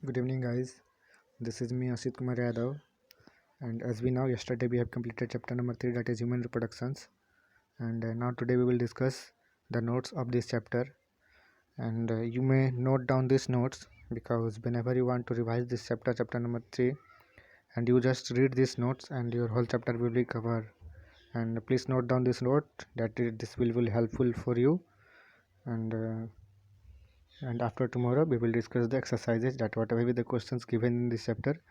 Good evening, guys. This is me, Asit Kumar Yadav. And as we know, yesterday we have completed chapter number 3, that is human reproductions. And now today we will discuss the notes of this chapter. And you may note down these notes because whenever you want to revise this chapter, chapter number 3, and you just read these notes and your whole chapter will be covered. And please note down this note this will helpful for you. And after tomorrow we will discuss the exercises, that whatever be the questions given in this chapter,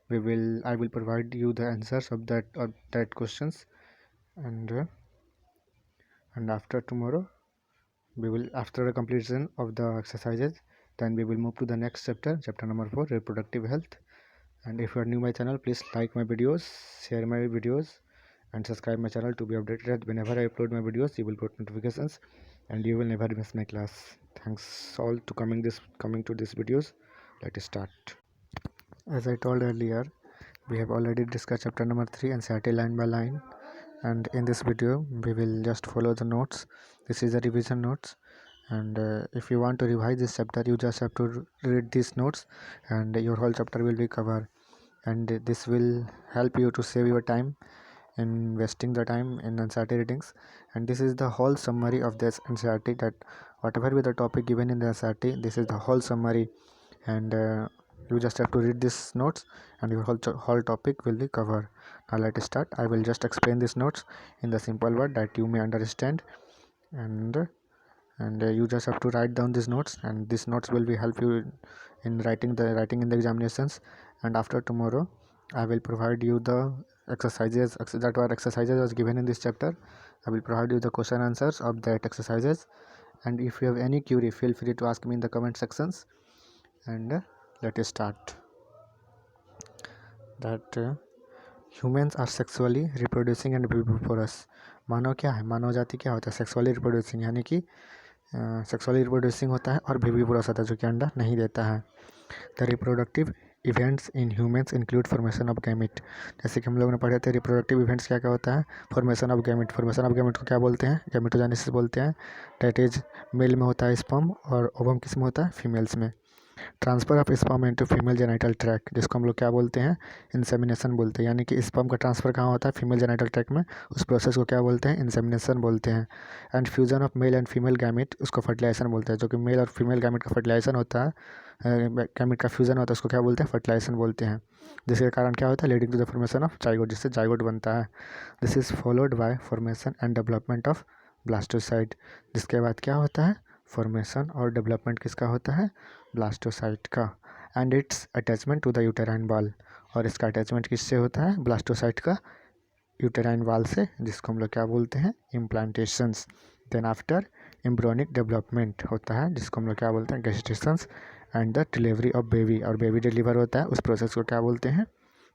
I will provide you the answers of that questions. And after tomorrow we will, after the completion of the exercises, then we will move to the next chapter, chapter number 4, reproductive health. And if you are new my channel, please like my videos, share my videos, and subscribe my channel to be updated. Whenever I upload my videos, you will get notifications and you will never miss my class. Thanks all to coming to this videos. Let us start. As I told earlier, we have already discussed chapter number 3 NCERT line by line, and in this video we will just follow the notes. This is the revision notes, and if you want to revise this chapter, you just have to read these notes and your whole chapter will be covered. And this will help you to save your time in wasting the time in NCERT readings. And this is the whole summary of this NCERT, that whatever be the topic given in the NCERT, this is the whole summary. And you just have to read these notes and your whole topic will be covered. Now let us start. I will just explain these notes in the simple word that you may understand, and you just have to write down these notes, and these notes will be help you in writing in the examinations. And after tomorrow I will provide you the exercises that were exercises was given in this chapter. I will provide you the question answers of that exercises, and if you have any query, feel free to ask me in the comment sections. And let us start. That humans are sexually reproducing and viviparous. मानव क्या है, मानव जाति क्या होता है, sexually reproducing, यानी कि sexually reproducing होता है और विविपोरस होता है, जो कि अंडा नहीं देता है. The reproductive events in humans include formation of gamete. जैसे कि हम लोग ने पढ़े थे, रिप्रोडक्टिव इवेंट्स क्या क्या होता है. Formation of gamete. Formation of gamete को क्या बोलते हैं, गैमेटोजेनेसिस बोलते हैं. डेट इज मेल में होता है स्पर्म, और ओवम किस में होता है, फीमेल्स में. Transfer of sperm into female genital track, जिसको हम लोग क्या बोलते हैं, इंसेमिनेशन बोलते हैं. यानी कि स्पर्म का ट्रांसफ़र कहाँ होता है, फीमेल जेनिटल ट्रैक में. उस प्रोसेस को क्या बोलते हैं, इंसेमिनेशन बोलते हैं. And fusion of male and female gamete, उसको फर्टिलाइजेशन बोलते हैं. जो कि मेल और फीमेल गैमेट का फर्टिलाइजेशन होता है, गैमेट का फ्यूजन होता है, उसको क्या बोलते हैं, फर्टिलाइजेशन बोलते हैं. जिसके कारण क्या होता है, leading to the formation of zygote, जिससे जाइगोट बनता है. This is followed by formation and development of blastocyte. जिसके बाद क्या होता है, फॉर्मेशन और डेवलपमेंट किसका होता है, ब्लास्टोसाइट का. And its attachment to the uterine wall, और इसका अटैचमेंट किससे होता है, ब्लास्टोसाइट का यूटेराइन वॉल से, जिसको हम लोग क्या बोलते हैं, implantations. Then after embryonic development होता है, जिसको हम लोग क्या बोलते हैं, gestations. And the delivery of baby, baby बेबी डिलीवर होता है, उस प्रोसेस को क्या बोलते हैं,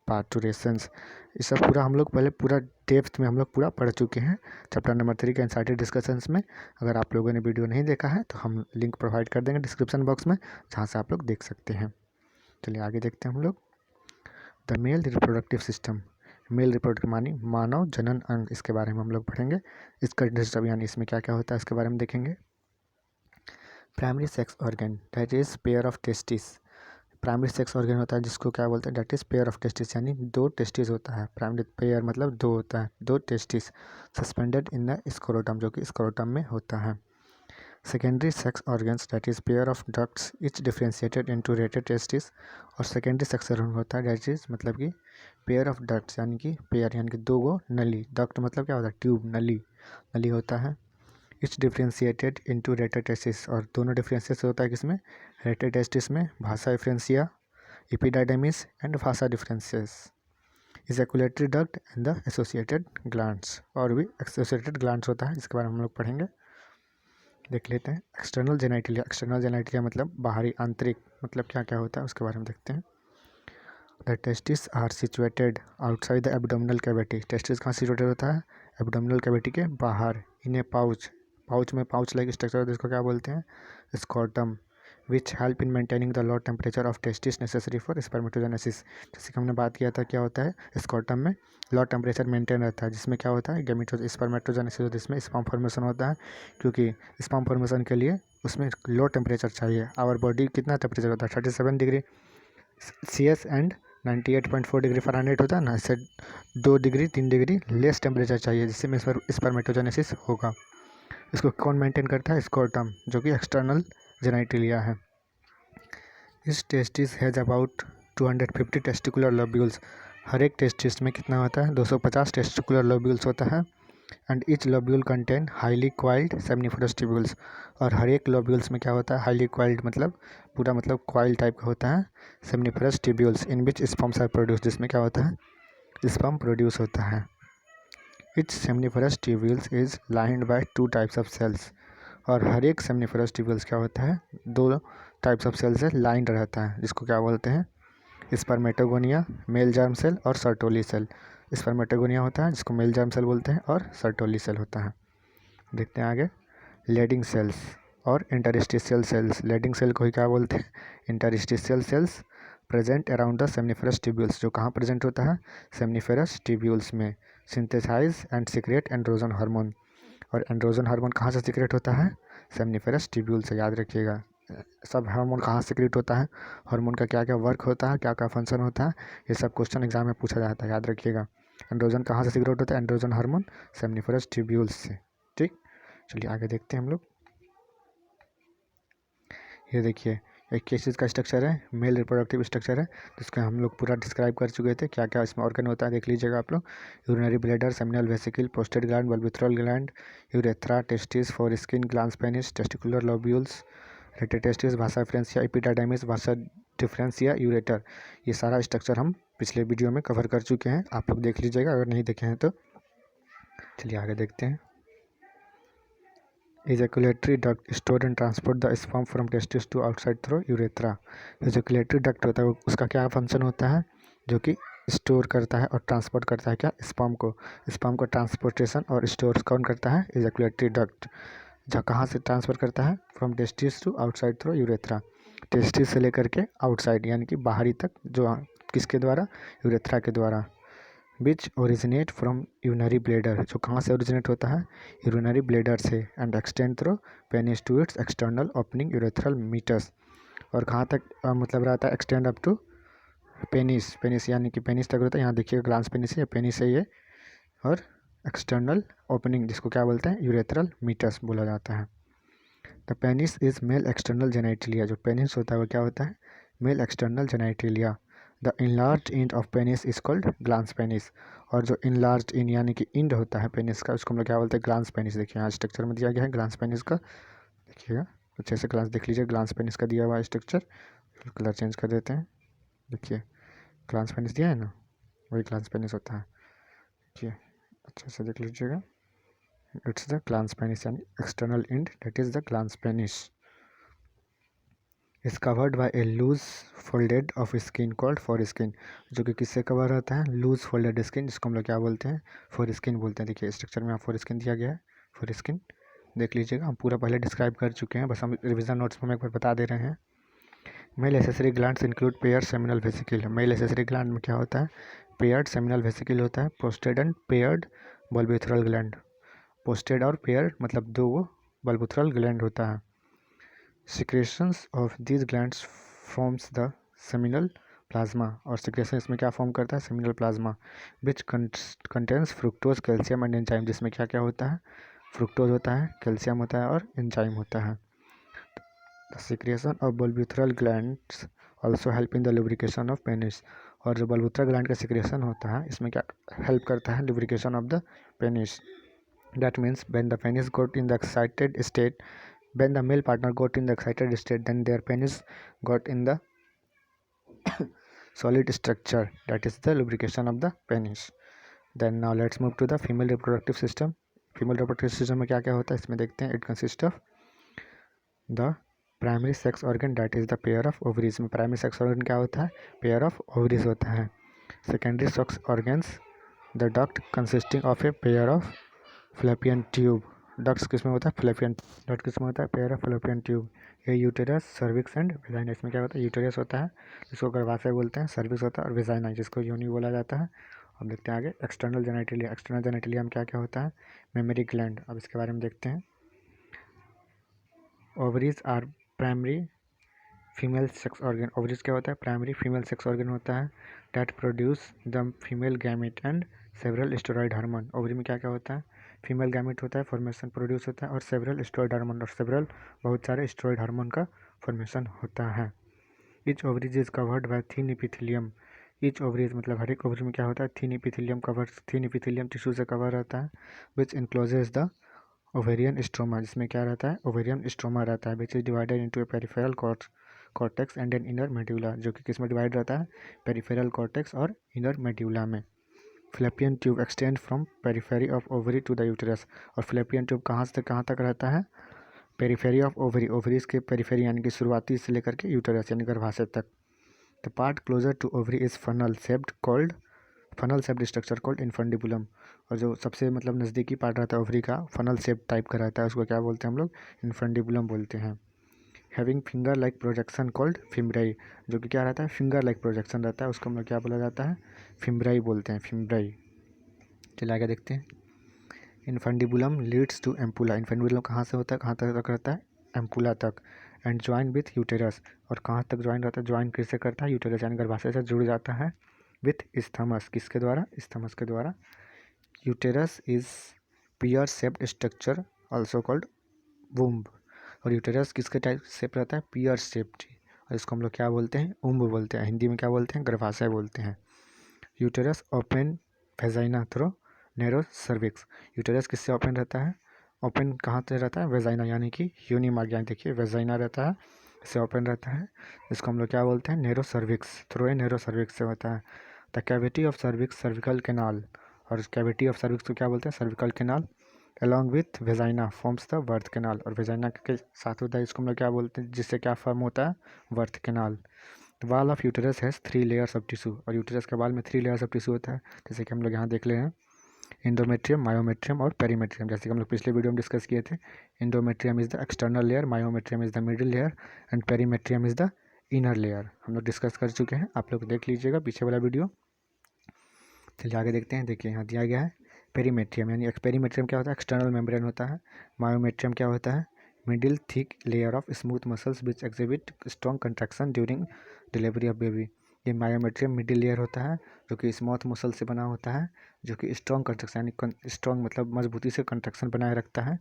पार्टुरेशंस. ये सब पूरा हम लोग पहले पूरा डेप्थ में हम लोग पूरा पढ़ चुके हैं चैप्टर नंबर 3 के एनसीईआरटी डिस्कशंस में. अगर आप लोगों ने वीडियो नहीं देखा है तो हम लिंक प्रोवाइड कर देंगे डिस्क्रिप्शन बॉक्स में, जहाँ से आप लोग देख सकते हैं. चलिए आगे देखते हैं हम लोग. The male reproductive system. Male reproductive मानी मानव जनन अंग, इसके बारे में हम लोग पढ़ेंगे. इसका डिस्टर्ब यानी इसमें क्या क्या होता है, इसके बारे में देखेंगे. Primary sex organ, that is pair of testis. Primary sex organ होता है जिसको क्या बोलते हैं, that is pair of testis, यानी दो टेस्टिस होता है. प्राइमरी पेयर मतलब दो होता है, दो testis suspended in the scrotum, जो कि स्क्रोटम में होता है. Secondary sex organs, that is pair of ducts etch differentiated into rated testis. और सेकेंडरी सेक्स ऑर्गन होता है, डेट इज़ मतलब कि पेयर ऑफ डक्ट्स, यानी कि पेयर यानी कि दो गो नली. डक्ट मतलब क्या होता है, ट्यूब, नली, नली होता है. It's differentiated into rated testis, और दोनों डिफ्रेंशिएट होता है किसमें, रेटेड टेस्टिस में. भाषा differentia, epididymis and vasa deferentia. Ejaculatory duct and the associated glands, और भी एसोसिएटेड ग्लैंड्स होता है, जिसके बारे में हम लोग पढ़ेंगे. देख लेते हैं. एक्सटर्नल जेनाइटिलिया. एक्सटर्नल जेनाइटिलिया मतलब बाहरी, आंतरिक, मतलब क्या क्या होता है उसके बारे में देखते हैं. The testis are situated outside the abdominal cavity. Testis कहाँ सिचुएटेड होता है, एब्डोमिनल कैविटी के बाहर. इन ए पाउच, पाउच में पाउच लाइक स्ट्रक्चर होता है, जिसको क्या बोलते हैं, scrotum. Which help in maintaining the low temperature of testis necessary for spermatogenesis. जैसे कि हमने बात किया था, क्या होता है, स्कॉटम में लो टेम्परेचर मेंटेन रहता है, जिसमें क्या होता है, स्पर्मेटोजेनेसिस, जिसमें स्पर्म फॉर्मेशन होता है. क्योंकि स्पर्म फॉर्मेशन के लिए उसमें लो टेम्परेचर चाहिए. आवर बॉडी कितना टेम्परेचर होता है, 37 degree. CS and 98.4 degree Fahrenheit होता है ना, इससे 2 डिग्री 3 डिग्री लेस टेम्परेचर चाहिए जिससे में स्पर्मेटोजेनेसिस होगा। इसको कौन मेंटेन करता है? स्क्रोटम, जो कि एक्सटर्नल जेनिटलिया है। इस testis has about 250 testicular lobules. हर एक टेस्टिस में कितना होता है? 250 टेस्टिकुलर लोब्यूल्स होता है। And each lobule contain highly coiled seminiferous tubules. और हर एक लोब्यूल्स में क्या होता है? हाईली क्वाइल्ड मतलब पूरा मतलब क्वाइल टाइप का होता है seminiferous tubules in which sperms are produce, जिसमें क्या होता है? स्पर्म प्रोड्यूस होता है। Each seminiferous tubules is lined by 2 types of cells। और हर एक सेमनिफरस ट्यूब्यूल्स क्या होता है? 2 टाइप्स ऑफ सेल से लाइंड रहता है, जिसको क्या बोलते हैं? स्पर्मेटोगोनिया मेल जर्म सेल और सर्टोली सेल। स्पर्मेटोगोनिया होता है जिसको मेल जर्म सेल बोलते हैं और सर्टोली सेल होता है। देखते हैं आगे, लेडिंग सेल्स और इंटरस्टिशियल सेल्स। लेडिंग सेल को ही क्या बोलते हैं? Interstitial cells present around the seminiferous tubules, जो कहाँ प्रेजेंट होता है? सेमनिफरस ट्यूब्यूल्स में। Synthesize and secrete androgen hormone. और एंड्रोजन हार्मोन कहाँ से सीक्रेट होता है? सेमनिफरस ट्यूब्यूल से, याद रखिएगा। सब हार्मोन कहाँ सीक्रेट होता है, हार्मोन का क्या क्या वर्क होता है, क्या क्या फंक्शन होता है, ये सब क्वेश्चन एग्जाम में पूछा जाता है, याद रखिएगा। एंड्रोजन कहाँ से सीक्रेट होता है? एंड्रोजन हार्मोन सेमनिफरस ट्यूब्यूल्स से। ठीक, चलिए आगे देखते हैं हम लोग। ये देखिए, एक किस चीज़ का स्ट्रक्चर है? मेल रिप्रोडक्टिव स्ट्रक्चर है, जिसका हम लोग पूरा डिस्क्राइब कर चुके थे, क्या क्या इसमें ऑर्गन होता है देख लीजिएगा आप लोग। Urinary bladder, seminal vesicle, prostate gland, bulbourethral gland, urethra, testis, foreskin, glans penis, testicular lobules, rete testis, vasa efferentia, एपिडाडर्मिस, भाषा डिफरेंसिया, यूरेटर। ये सारा स्ट्रक्चर हम पिछले वीडियो में कवर कर चुके हैं, आप लोग देख लीजिएगा अगर नहीं देखे हैं तो। चलिए आगे देखते हैं। Ejaculatory duct store and transport the sperm from testis to outside through urethra। Ejaculatory duct होता है, उसका क्या फंक्शन होता है? जो कि स्टोर करता है और ट्रांसपोर्ट करता है क्या? स्पर्म को ट्रांसपोर्टेशन और स्टोर कौन करता है? Ejaculatory duct. जहाँ कहाँ से ट्रांसफ़र करता है? From testis to outside through urethra. Testis से लेकर के आउटसाइड यानी कि बाहरी तक, जो किसके द्वारा? यूरेथ्रा के द्वारा। Which originate from urinary bladder, जो कहाँ से ओरिजिनेट होता है? यूरिनरी ब्लैडर से। And extend through penis to its external opening urethral meatus. और कहाँ तक मतलब रहता है? Extend up to penis. Penis यानी कि पेनिस तक रहता है, यहाँ देखिए ग्लांस पेनिस है, पेनिस है ये। और एक्सटर्नल ओपनिंग जिसको क्या बोलते हैं? यूरेथ्रल मीटर्स बोला जाता है। The penis is male external genitalia, जो पेनिस होता है वो क्या होता है? Male external genitalia. The enlarge end of penis is called glans penis. और जो इनलार्ज इंड यानी कि इंड होता है पेनिस का, उसको हम लोग क्या बोलते हैं? Glans penis. देखिए यहाँ स्ट्रक्चर में दिया गया है ग्लांस पेनिस का, देखिएगा अच्छे से ग्लांस देख लीजिए, ग्लांस पेनिस का दिया हुआ है स्ट्रक्चर। कलर चेंज कर देते हैं, देखिए ग्लांस पेनिस दिया है ना, वही ग्लांस पेनिस होता है। देखिए अच्छे से देख लीजिएगा, इट्स द ग्लांस पेनिस यानी external end, that is the glans penis. Is covered by a loose folded of skin called foreskin, जो कि किससे कवर रहता है? लूज फोल्डेड स्किन, जिसको हम लोग क्या बोलते हैं? फोरस्किन बोलते हैं। देखिए स्ट्रक्चर में यहाँ फोरस्किन दिया गया है, फोरस्किन देख लीजिएगा, हम पूरा पहले डिस्क्राइब कर चुके हैं, बस हम रिविजन नोट्स में एक बार बता दे रहे हैं। Male accessory glands include paired seminal vesicle. Male accessory gland में क्या होता है? पेयर्ड सेमिनल वेसिकल होता है। Prostate and paired bulbourethral gland. Prostate और पेयर्ड मतलब 2 बल्बिथ्रल ग्लैंड होता है। Secretions of these glands forms the seminal plasma, और secretion इसमें क्या फॉर्म करता है? seminal plasma which contains fructose, calcium and enzyme, जिसमें क्या क्या होता है? फ्रुक्टोज होता है, कैल्शियम होता है और एंजाइम होता है। The secretion of bulbothral glands also help in the lubrication of penis। और जो बल्बुथ्रा ग्लैंड का सिक्रेशन होता है, इसमें क्या हेल्प करता है? lubrication of the penis। That means when the penis got in the excited state, when the male partner got in the excited state, then their penis got in the solid structure, that is the lubrication of the penis। Then now let's move to the female reproductive system। female reproductive system में क्या क्या होता है इसमें देखते हैं। it consists of the primary sex organ, that is the pair of ovaries। में primary sex organ क्या होता है? pair of ovaries होता है। secondary sex organs, the duct consisting of a pair of fallopian tube। Ducts किस में होता है? फ्लैपियन डक्ट किस में होता है? Pair of फ्लैपियन tube. ये यूटेरस, सर्विक्स एंड विजाइना। इसमें क्या होता है? यूटेरस होता है जिसको गर्भाशय बोलते हैं, सर्विक्स होता है और विजाइना जिसको योनि बोला जाता है। अब देखते हैं आगे एक्सटर्नल जेनिटलिया। एक्सटर्नल जेनिटलिया में क्या क्या होता है? मेमरी ग्लैंड, अब इसके बारे में देखते हैं। Ovaries are primary female sex organ, ovaries क्या होता है, प्राइमरी फीमेल सेक्स ऑर्गन होता है that produce the female gamete and several steroid hormone. Ovary में क्या क्या होता है, फीमेल गैमेट होता है, फॉर्मेशन प्रोड्यूस होता है, और सेवरल स्टेरॉइड हार्मोन, और सेवरल बहुत सारे स्टेरॉइड हार्मोन का फॉर्मेशन होता है। Each ovaries is covered bye thin epithelium. Each ovaries मतलब हर एक ओवरी में क्या होता है, thin epithelium cover, thin epithelium tissue से कवर रहता है, विच इनक्लोजेज द ओवेरियन स्ट्रोमा, जिसमें क्या रहता है, ओवेरियन स्ट्रोमा रहता है, which is divided into A peripheral cortex and an inner medulla, जो कि किस में डिवाइड रहता है, पेरिफेरल कॉर्टेक्स और इनर मेड्यूला में। Fallopian tube extend from periphery of ovary to the uterus, और फ्लैपियन ट्यूब कहाँ से कहाँ तक रहता है, पेरिफेरी ऑफ ओवरी, ओवरीज के पेरिफेरी यानी कि शुरुआती से लेकर के यूटेरस यानी गर्भाशय तक। The part closer to ovary is funnel shaped structure called infundibulum, और जो सबसे मतलब नज़दीकी पार्ट रहता है ओवरी का, फनल शेप टाइप का रहता है, उसको क्या बोलते हैं हम लोग, इन्फंडिबुलम बोलते हैं। Having finger like projection called fimbriae, जो कि क्या रहता है, फिंगर लाइक प्रोजेक्शन रहता है, उसको हम लोग क्या बोला जाता है, फिम्ब्राई बोलते हैं, फिम्ब्राई। चलिए आगे देखते हैं। Infundibulum leads to ampulla, infundibulum कहाँ से होता है, कहाँ तक रहता है, एम्पुला तक, एंड ज्वाइन विथ यूटेरस, और कहाँ तक ज्वाइन रहता है, ज्वाइन किससे करता है, यूटेरस यानी गर्भाशय से जुड़ जाता है, विथ इस्थमस, किसके द्वारा, इस्थमस के द्वारा। Uterus is pear shaped structure also called womb, और यूटेरस किसके टाइप शेप रहता है, पियर शेप्ड, और इसको हम लोग क्या बोलते हैं, उम्ब बोलते हैं, हिंदी में क्या बोलते हैं, गर्भाशय बोलते हैं। Uterus open vagina through narrow cervix, uterus किससे ओपन रहता है, ओपन कहाँ से रहता है, वेजाइना यानी कि यूनि मार्ग, यानी देखिए वेजाइना रहता है, इससे ओपन रहता है, इसको हम लोग क्या बोलते हैं, narrow cervix, through a narrow cervix से होता है। The cavity of cervix cervical canal, और कैविटी ऑफ सर्विक्स को क्या बोलते हैं, cervical canal, along with vagina forms the birth canal, और वेजाइना के साथ होता है, इसको हम लोग क्या बोलते हैं, जिससे क्या फॉर्म होता है, birth canal. Wall of uterus has 3 layers of tissue, और यूटेरस के बाल में 3 लेयर्स ऑफ टिश्यू होता है, जैसे कि हम लोग यहाँ देख ले हैं, इंडोमेट्रियम, मायोमेट्रियम और पेरीमेट्रियम, जैसे कि हम लोग पिछले वीडियो में डिस्कस किए थे। Endometrium is the external layer, myometrium is the middle layer, and perimetrium is the inner layer, हम लोग डिस्कस कर चुके हैं, आप लोग देख लीजिएगा पीछे वाला वीडियो। चलिए आगे देखते हैं, देखिए यहाँ दिया गया है पेरीमेट्रियम, यानी पेरीमेट्रियम क्या होता है, एक्सटर्नल मेम्ब्रेन होता है। मायोमेट्रियम क्या होता है, middle thick layer of smooth muscles which exhibit strong contraction during delivery of baby, ये मायोमेट्रियम मिडिल लेयर होता है, जो कि स्मूथ मसल से बना होता है, जो कि स्ट्रॉन्ग कंट्रैक्शन यानी स्ट्रॉन्ग मतलब मजबूती से कंट्रैक्शन बनाए रखता है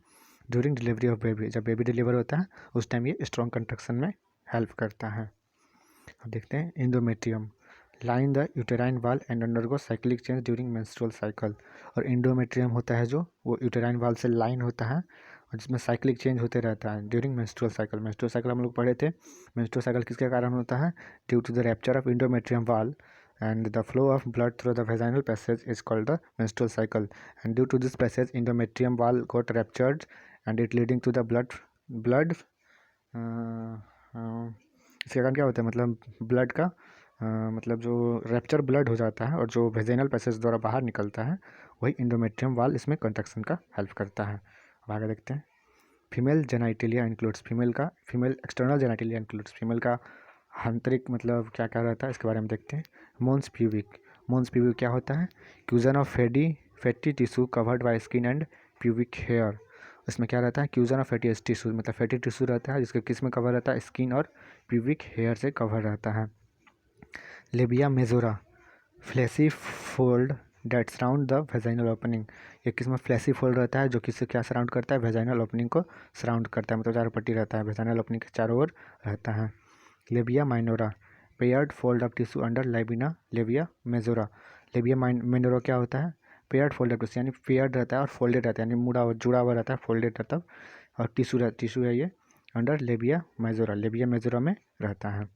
ड्यूरिंग डिलीवरी ऑफ बेबी, जब बेबी डिलीवर होता है उस टाइम ये स्ट्रॉन्ग कंट्रैक्शन में हेल्प करता है। अब देखते हैं इंडोमेट्रियम, लाइन द यूटेराइन वाल and undergo cyclic change during menstrual cycle, और इंडोमेट्रियम होता है जो वो यूटेराइन वाल से लाइन होता है, और जिसमें साइक्लिक चेंज होते रहता है during menstrual cycle. Menstrual cycle हम लोग पढ़े थे, मेंस्ट्रुअल साइकिल किसके कारण होता है, due to the rupture of endometrium wall and the flow of blood through the vaginal passage is called the menstrual cycle, and due to this passage endometrium wall got ruptured and it leading to the blood इसके कारण क्या होता है, मतलब blood का मतलब जो rapture blood हो जाता है और जो वेजाइनल पैसेज द्वारा बाहर निकलता है, वही इंडोमेट्रियम वाल इसमें कंट्रक्शन का हेल्प करता है। अब आगे देखते हैं। Female genitalia includes, female external genitalia includes, female का आंतरिक मतलब क्या क्या रहता है, इसके बारे में देखते हैं। मोन्स प्यूबिक क्या होता है, cushion of fatty tissue covered by skin and pubic hair, इसमें क्या रहता है, क्यूजन ऑफ फैटी टिश्यू मतलब फैटी टिश्यू रहता है जिसके किस में कवर रहता है, स्किन और प्यूबिक हेयर से कवर रहता है। Labia majora, fleshy fold that surround the vaginal opening, ये किस में फ्लैसी फोल्ड रहता है जो किससे क्या सराउंड करता है, वेजाइनल ओपनिंग को सराउंड करता है, मतलब चारों पट्टी रहता है, वेजाइनल ओपनिंग के चारों ओर रहता है। Labia minora, paired fold of tissue under लाइबिना लेबिया मेजोरा, लेबिया माइनोरा क्या होता है, पेयर्ड फोल्ड ऑफ टिश्यू यानी पेयर्ड रहता है और फोल्डेड रहता है, यानी मुड़ा हुआ जुड़ा हुआ रहता है, फोल्डेड रहता है, और टिश्यू है ये अंडर लेबिया मेजोरा में रहता है।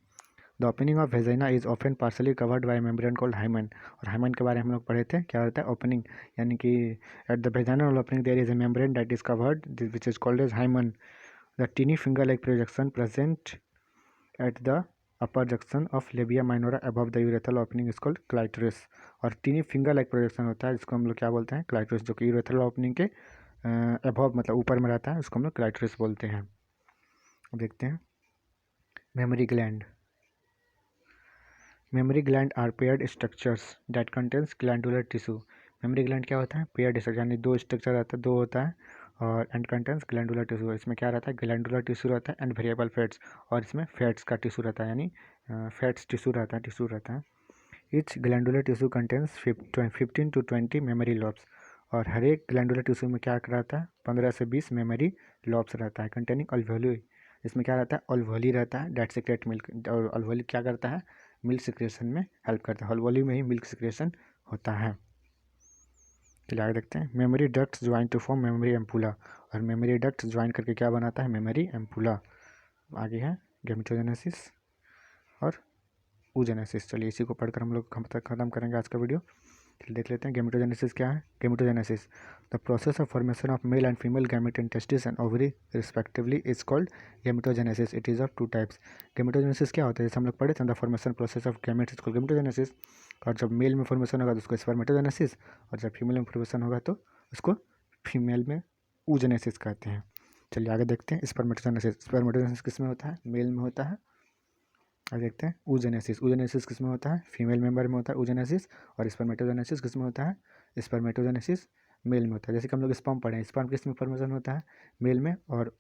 The opening of vagina is often partly covered by membrane called hymen, और हाइमन के बारे में हम लोग पढ़े थे, क्या रहता है ओपनिंग, यानी कि at the vaginal opening there is a membrane that is covered which is called as hymen. The tiny finger like projection present at the upper junction of labia minora above the urethral opening is called clitoris, और tiny finger like projection होता है जिसको हम लोग क्या बोलते हैं, clitoris, जो कि यूरेथ्रल ओपनिंग के अबव मतलब ऊपर में रहता है, उसको हम लोग क्लाइटोरिस बोलते हैं। अब देखते हैं mammary gland are paired structures that contains glandular tissue, mammary gland क्या होता है, पेयर्ड स्ट्रक्चर यानी दो स्ट्रक्चर रहता है, दो होता है, और एंड कंटेंट्स ग्लैंडुलर टिश्यू। इसमें क्या रहता है, ग्लैंडुलर टिश्यू रहता है एंड वेरिएबल फैट्स, और इसमें फैट्स का टिश्यू रहता है, यानी फैट्स टिश्यू रहता है। Each glandular tissue contains 15 to 20 memory lobes, और हर एक ग्लैंडुलर टिश्यू में क्या रहता है, 15 से 20 मेमोरी लॉब्स रहता है। कंटेनिंग अल्वेओली, इसमें क्या रहता है, अल्वेओली रहता है, डेट सीक्रेट मिल्क, और अल्वेओली क्या करता है, मिल्क सिक्रेशन में हेल्प करता है, अल्वेओली में ही मिल्क सिक्रेशन होता है। चलिए आगे देखते हैं। Mammary ducts join to form mammary ampulla, और मेमोरी डक्ट्स ज्वाइन करके क्या बनाता है, मेमोरी एम्पुला। आगे है गेमेटोजेनेसिस और oogenesis। चलिए इसी को पढ़कर हम लोग खत्म करेंगे आज का वीडियो। चलिए देख लेते हैं गेमेटोजेनेसिस क्या है। Gametogenesis, the process of formation of male and female gamete in testis and ovary respectively is called gametogenesis. It is of two types. Gametogenesis क्या होता है, जैसे हम लोग पढ़े थे, the formation process of gametes is called gametogenesis, और जब मेल में फॉर्मेशन होगा तो उसको स्पर्मेटोजेनेसिस, और जब फीमेल में फॉर्मेशन होगा तो उसको फीमेल में oogenesis कहते हैं। चलिए आगे देखते हैं स्पर्मेटोजेनेसिस। स्पर्मेटोजेनेसिस किस में होता है, मेल में होता है। आगे देखते हैं oogenesis। oogenesis किस में होता है, फीमेल मेंबर में होता है oogenesis, और स्पर्मेटोजेनेसिस किस में होता है, स्पर्मेटोजेनेसिस मेल में होता है। जैसे कि हम लोग स्पर्म पढ़े हैं, स्पर्म किस में फॉर्मेशन होता है, मेल में, और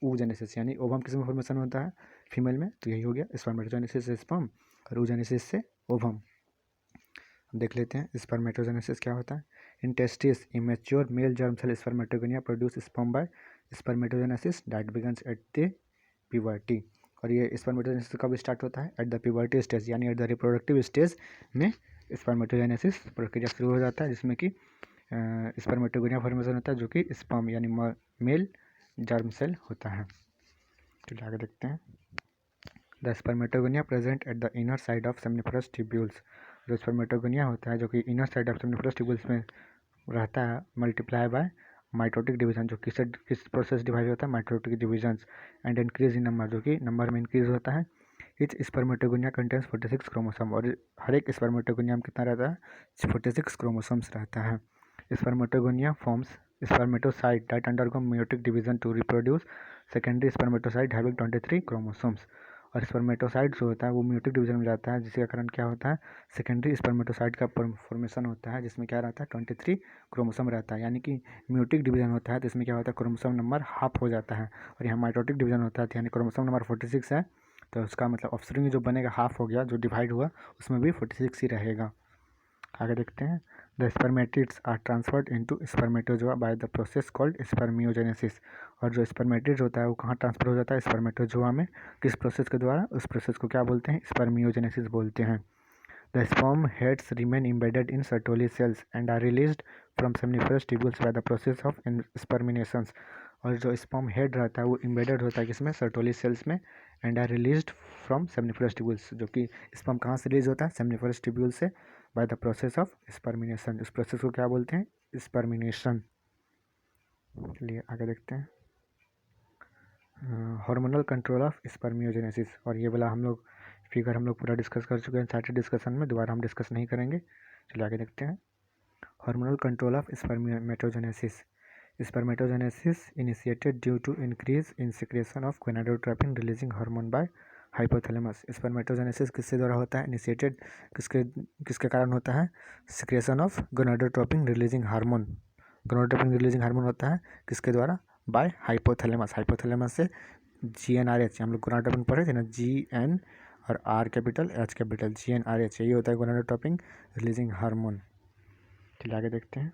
oogenesis यानी ओवम किस में फॉर्मेशन होता है, फीमेल में, तो यही हो गया स्पर्मेटोजेनेसिस से स्पर्म और oogenesis से ओवम। देख लेते हैं स्पर्मेटोजेनेसिस क्या होता है। In testis immature male germ cell spermatogonia produce sperm by spermatogenesis that begins at the puberty, और ये स्पर्मेटोजेनेसिस कब स्टार्ट होता है, एट द प्यूबर्टी स्टेज, यानी एट द रिप्रोडक्टिव स्टेज में स्पर्मेटोजेनेसिस प्रक्रिया शुरू हो जाता है, जिसमें कि स्पर्मेटोगोनिया फॉर्मेशन होता है, जो कि स्पर्म यानी मेल जर्म सेल होता है। चलिए आगे देखते हैं। The spermatogonia present at the inner side of seminiferous tubules, जो स्पर्मेटोगोनिया होता है जो कि inner side of seminiferous tubules में रहता है, मल्टीप्लाई बाय माइटोटिक डिवीजन, जो किस प्रोसेस डिवाइड होता है, mitotic divisions, and increase in number, जो कि नंबर में इंक्रीज होता है। इच स्पर्मेटोगोनिया कंटेंस 46 क्रोमोसोम, और हर एक स्पर्मेटोगोनिया में कितना रहता है, 46 क्रोमोसोम्स रहता है। Spermatogonia forms spermatocyte that undergo meiotic division to reproduce secondary spermatocyte having 23 chromosomes, और स्पर्मेटोसाइट जो होता है वो म्यूटिक डिवीजन में जाता है, जिसके कारण क्या होता है, सेकेंडरी स्पर्मेटोसाइट का फॉर्मेशन होता है, जिसमें क्या रहता है, 23 क्रोमोसोम रहता है। यानी कि म्यूटिक डिवीजन होता है तो इसमें क्या होता है, क्रोमोसोम नंबर हाफ हो जाता है, और यहाँ माइटोटिक डिवीजन होता है तो यानी क्रोमोसोम नंबर 46 है, तो उसका मतलब ऑफस्प्रिंग जो बनेगा हाफ हो गया, जो डिवाइड हुआ उसमें भी 46 ही रहेगा। आगे देखते हैं। The spermatids are transferred into spermatozoa by the process called spermiogenesis, और जो स्पर्मेटिड्स होता है वो कहाँ ट्रांसफर हो जाता है, स्पर्मेटोजोआ में, किस प्रोसेस के द्वारा, उस प्रोसेस को क्या बोलते हैं, स्पर्मियोजेनेसिस बोलते हैं। The sperm heads remain embedded in Sertoli cells and are released from seminiferous tubules by the process of sperminations, और जो स्पर्म हेड रहता है वो इम्बेडेड होता है किसमें, सर्टोली सेल्स में, and are released from seminiferous tubules, जो कि स्पर्म कहाँ से रिलीज होता है, सेमनिफरस ट्यूब्यूल से, by the process of spermiation. इस प्रोसेस को क्या बोलते हैं, स्पर्मिनेशन। चलिए आगे देखते हैं। हार्मोनल कंट्रोल ऑफ स्पर्मियोजेनेसिस, और ये वाला हम लोग फिगर हम लोग पूरा डिस्कस कर चुके हैं सैटरडे डिस्कशन में, दोबारा हम डिस्कस नहीं करेंगे। चलिए आगे देखते हैं। Hormonal control of spermatogenesis, spermatogenesis initiated due to increase in secretion of gonadotropin releasing hormone by hypothalamus. Spermatogenesis किसके द्वारा होता है, इनिशिएटेड किसके किसके कारण होता है, secretion of gonadotropin releasing hormone, gonadotropin releasing hormone होता है किसके द्वारा, बाय हाइपोथैलेमस, हाइपोथैलेमस से GnRH, हम लोग गोनाडोट्रोपिन पढ़े थे ना, GN और R capital H capital, GnRH, यही होता है गोनाडोट्रोपिन रिलीजिंग हार्मोन। चलिए आगे देखते हैं।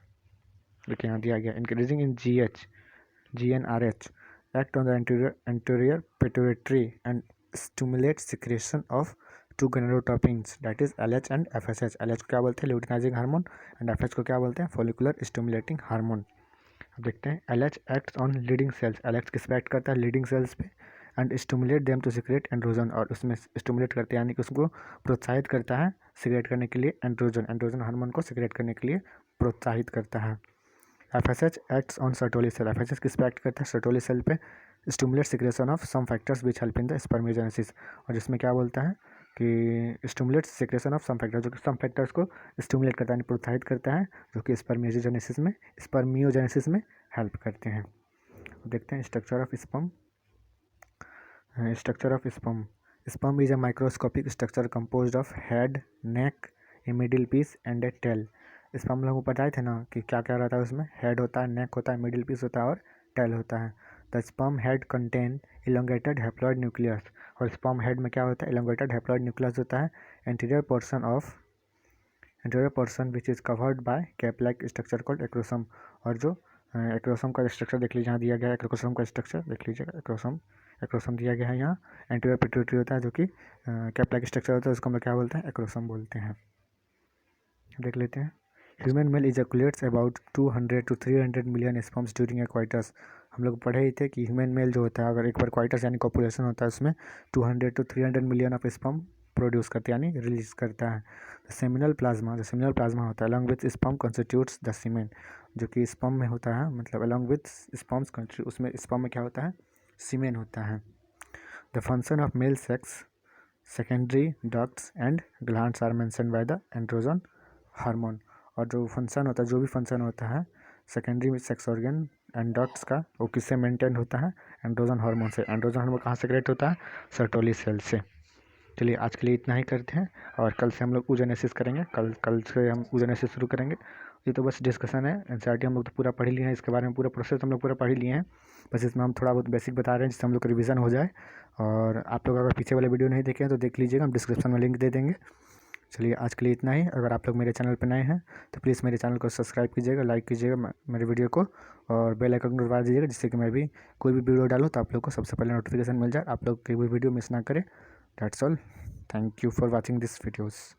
देखिए यहाँ दिया गया, increasing in GnRH act on the anterior pituitary and stimulate secretion of two gonadotropins that is LH and FSH। LH को क्या बोलते हैं, ल्यूटिनाइजिंग हार्मोन, एंड FH को क्या बोलते हैं, फॉलिकुलर स्टिमुलेटिंग हार्मोन। अब देखते हैं। LH acts on Leydig cells, LH किस पे एक्ट करता है, लीडिंग सेल्स पे, and stimulate them to secrete androgen, और उसमें स्टिमुलेट करते हैं यानी कि उसको प्रोत्साहित करता है सिक्रेट करने के लिए एंड्रोजन, एंड्रोजन हार्मोन को सिक्रेट करने के लिए प्रोत्साहित करता है। FSH acts on Sertoli cell, FSH किस पे एक्ट करता है, सर्टोली सेल पे, stimulate secretion of some factors which help in the spermiogenesis, और जिसमें क्या बोलता है कि stimulate secretion of some factors, जो कि सम फैक्टर्स को स्टिमुलेट करता है, प्रोत्साहित करता है, जो कि स्पर्मियोजेनेसिस में हेल्प करते हैं। देखते हैं structure of sperm. Structure of sperm, sperm is a microscopic structure composed of head, neck, a middle piece and a tail. Sperm लोग ऊपर बताए थे ना कि क्या क्या रहता है उसमें, हेड होता है, नेक होता है, मिडिल पीस होता है और टेल होता है। The sperm head contain elongated haploid nucleus, और स्पर्म हेड में क्या होता है, इलोंगेटेड हैप्लॉइड न्यूक्लियस होता है। Anterior portion which is covered by cap like structure called acrosome, और जो एक्रोसोम का स्ट्रक्चर देख लीजिए, यहाँ दिया गया है एक्रोसोम का स्ट्रक्चर देख लीजिएगा, एक्रोसोम दिया गया है यहाँ। एंटीरियर पिट्यूटरी होता है जो कि कैप लाइक स्ट्रक्चर होता है, उसको हम लोग क्या बोलते हैं, एक्रोसोम बोलते हैं। देख लेते हैं। Human male ejaculates about 200 to 300 million sperms during a coitus. हम लोग पढ़े ही थे कि ह्यूमन मेल जो होता है, अगर एक बार क्वाइटस यानी कॉपुलेशन होता है, उसमें 200 to 300 million of sperm produce करते हैं यानी रिलीज करता है। सेमिनल प्लाज्मा, जो सेमिनल प्लाज्मा होता है along with sperm constitutes the semen, जो कि स्पर्म में होता है, मतलब अलॉन्ग विथ स्पर्म्स, उसमें स्पर्म में क्या होता है, सीमेन होता है। The function of male sex secondary ducts and glands are mentioned by the androgen hormone, और जो फंक्शन होता है, जो भी फंक्शन होता है secondary sex organ and ducts का, वो किससे मेंटेन होता है, एंड्रोजन हार्मोन से। एंड्रोजन हार्मोन कहाँ से क्रिएट होता है, सर्टोली सेल से। चलिए आज के लिए इतना ही करते हैं, और कल से हम लोग oogenesis करेंगे। कल से हम oogenesis शुरू करेंगे। ये तो बस डिस्कशन है, एनसीईआरटी हम लोग तो पूरा पढ़ ही लिए हैं, इसके बारे में पूरा प्रोसेस हम लोग पूरा पढ़ ही लिए हैं, बस इसमें हम थोड़ा बहुत बेसिक बता रहे हैं जिससे हम लोग का रिवीजन हो जाए। और आप लोग अगर पीछे वाले वीडियो नहीं देखे हैं तो देख लीजिएगा, हम डिस्क्रिप्शन में लिंक दे देंगे। चलिए आज के लिए इतना ही। अगर आप लोग मेरे चैनल पर नए हैं तो प्लीज़ मेरे चैनल को सब्सक्राइब कीजिएगा, लाइक कीजिएगा मेरे वीडियो को, और बेल आइकन को दबा दीजिएगा, जिससे कि मैं भी कोई भी वीडियो डालूँ तो आप लोग को सबसे पहले नोटिफिकेशन मिल जाए, आप लोग कोई भी वीडियो मिस ना करें। That's all. Thank you for watching this videos.